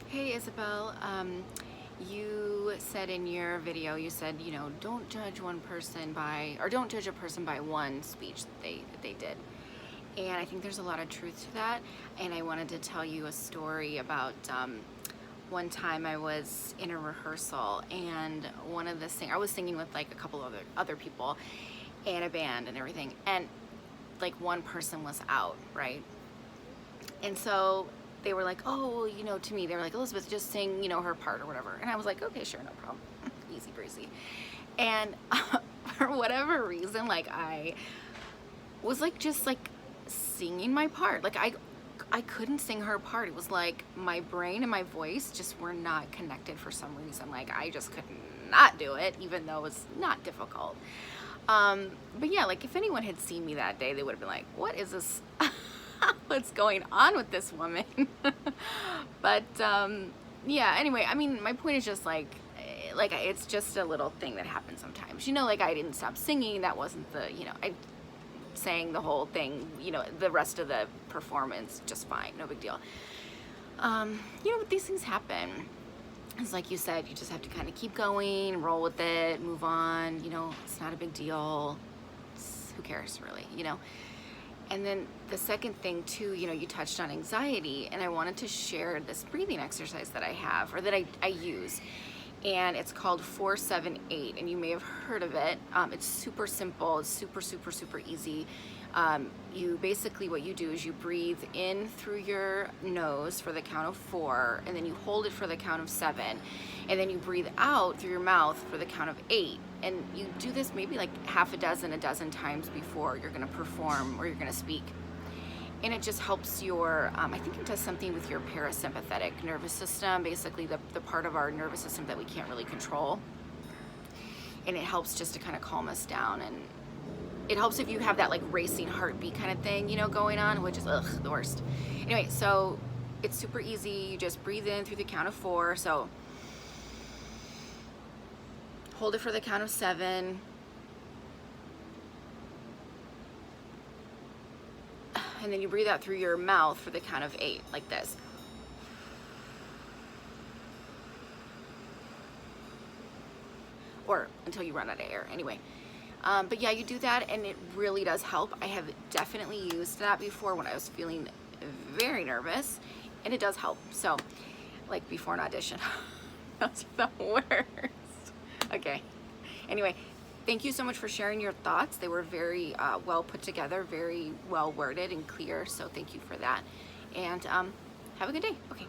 Hey Isabel, you said in your video, you said, don't judge one person by, or don't judge a person by one speech that they did. And I think there's a lot of truth to that. And I wanted to tell you a story about one time I was in a rehearsal, and one of the I was singing with like a couple other people and a band and everything. And like one person was out, right? And so they were like, oh, to me, they were like, Elizabeth, just sing, her part or whatever. And I was like, okay, sure, no problem. Easy breezy. And for whatever reason, like I was like, just like singing my part. Like I couldn't sing her part. It was like my brain and my voice just were not connected for some reason. Like I just could not do it, even though it was not difficult. But yeah, like if anyone had seen me that day, they would have been like, what is this? What's going on with this woman? But yeah, anyway, I mean, my point is just like it's just a little thing that happens sometimes. Like I didn't stop singing. That wasn't I sang the whole thing, the rest of the performance just fine, no big deal. But these things happen. It's like you said, you just have to kind of keep going, roll with it, move on. It's not a big deal. Who cares really, And then the second thing too, you touched on anxiety, and I wanted to share this breathing exercise that I have, or that I use. And it's called 4-7-8, and you may have heard of it. It's super simple. It's super, super, super easy. You basically, what you do is you breathe in through your nose for the count of 4, and then you hold it for the count of 7, and then you breathe out through your mouth for the count of 8. And you do this maybe like a dozen times before you're gonna perform or you're gonna speak. And it just helps your, I think it does something with your parasympathetic nervous system, basically the part of our nervous system that we can't really control. And it helps just to kind of calm us down. And it helps if you have that like racing heartbeat kind of thing, going on, which is the worst. Anyway, so it's super easy. You just breathe in through the count of 4. So hold it for the count of 7. And then you breathe out through your mouth for the count of 8, like this. Or until you run out of air, anyway. But yeah, you do that, and it really does help. I have definitely used that before when I was feeling very nervous, and it does help. So, like before an audition. That's the worst. Okay. Anyway, thank you so much for sharing your thoughts. They were very well put together, very well worded and clear. So thank you for that. And have a good day. Okay.